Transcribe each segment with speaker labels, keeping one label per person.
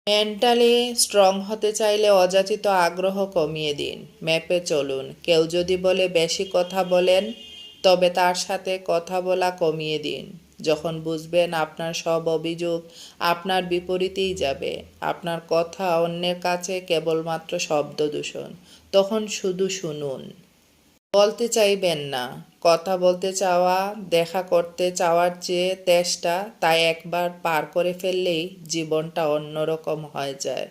Speaker 1: Mentally strong হতে চাইলে অযাচিত আগ্রহ কমিয়ে দিন, ম্যাপে চলুন। কেউ যদি বলে বেশি কথা বলেন, তবে তার সাথে কথা বলা কমিয়ে দিন। যখন বুঝবেন আপনার সব অভিযোগ আপনার বিপরীতেই যাবে, আপনার কথা অন্যের কাছে কেবলমাত্র শব্দ দূষণ, তখন শুধু শুনুন। বলতে চাইবেন না, কথা বলতে চাওয়া দেখা করতে চাওয়ার চেয়ে তেষ্টা, তাই একবার পার করে ফেললেই জীবনটা অন্যরকম হয়ে যায়।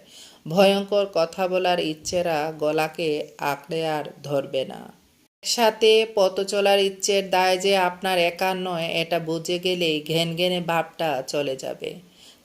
Speaker 1: ভয়ঙ্কর কথা বলার ইচ্ছেরা গলাকে আঁকড়ে আর ধরবে না। একসাথে পথ চলার ইচ্ছের দায় যে আপনার একার নয়, এটা বুঝে গেলেই ঘেনঘেনে ভাবটা চলে যাবে।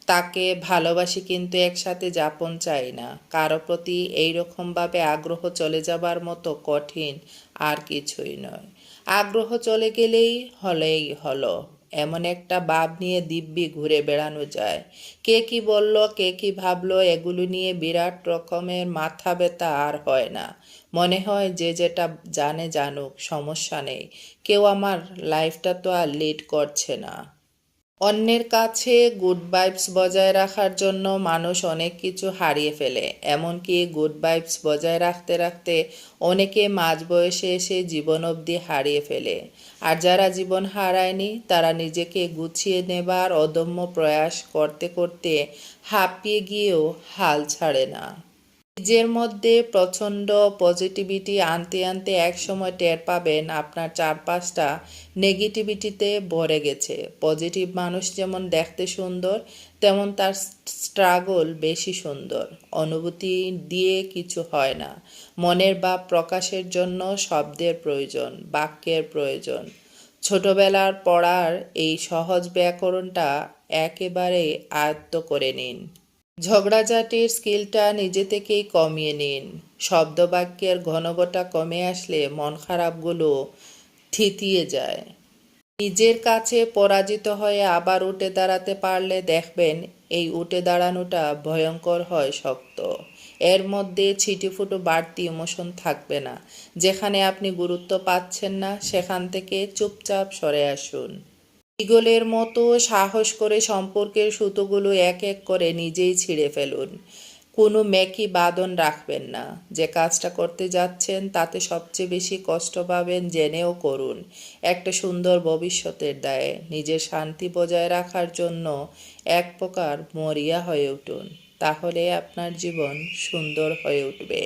Speaker 1: তাকে ভালোবাসি কিন্তু একসাথে যাপন চাই না, কারো প্রতি এইরকমভাবে আগ্রহ চলে যাবার মতো কঠিন আর কিছুই নয়। আগ্রহ চলে গেলেই হলেই হলো, এমন একটা ভাব নিয়ে দিব্যি ঘুরে বেড়ানো যায়। কে কি বলল, কে কি ভাবলো, এগুলো নিয়ে বিরাট রকমের মাথা ব্যথা আর হয় না। মনে হয় যে যেটা জানে জানুক, সমস্যা নেই। কেউ আমার লাইফটা তো আর লিড করছে না। অন্যের কাছে গুড ভাইবস বজায় রাখার জন্য মানুষ অনেক কিছু হারিয়ে ফেলে, এমনকি গুড ভাইবস বজায় রাখতে রাখতে অনেকে মাঝ বয়সে এসে জীবন অবধি হারিয়ে ফেলে। আর যারা জীবন হারায়নি, তারা নিজেকে গুছিয়ে নেবার অদম্য প্রয়াস করতে করতে হাঁপিয়ে গিয়েও হাল ছাড়ে না। নিজের মধ্যে প্রচণ্ড পজিটিভিটি আনতে আনতে একসময় টের পাবেন আপনার চারপাশটা নেগেটিভিটিতে ভরে গেছে। পজিটিভ মানুষ যেমন দেখতে সুন্দর, তেমন তার স্ট্রাগল বেশি সুন্দর। অনুভূতি দিয়ে কিছু হয় না, মনের ভাব প্রকাশের জন্য শব্দের প্রয়োজন, বাক্যের প্রয়োজন। ছোটবেলার পড়ার এই সহজ ব্যাকরণটা একেবারে আয়ত্ত করে নিন। ঝগড়াঝাটির স্কিলটা নিজে থেকেই কমিয়ে নিন। শব্দবাক্যের ঘনঘটা কমে আসলে মন খারাপগুলো থিতিয়ে যায়। নিজের কাছে পরাজিত হয়ে আবার উঠে দাঁড়াতে পারলে দেখবেন এই উঠে দাঁড়ানোটা ভয়ঙ্কর হয় শক্ত। এর মধ্যে ছিটিফুটো বাড়তি ইমোশন থাকবে না। যেখানে আপনি গুরুত্ব পাচ্ছেন না, সেখান থেকে চুপচাপ সরে আসুন। ঈগলের মতো সাহস করে সম্পর্কের সুতোগুলো এক এক করে নিজেই ছিঁড়ে ফেলুন। কোনো মেকি বাঁধন রাখবেন না। যে কাজটা করতে যাচ্ছেন তাতে সবচেয়ে বেশি কষ্ট পাবেন জেনেও করুন। একটা সুন্দর ভবিষ্যতের দায়ে নিজের শান্তি বজায় রাখার জন্য এক প্রকার মরিয়া হয়ে উঠুন। তাহলে আপনার জীবন সুন্দর হয়ে উঠবে।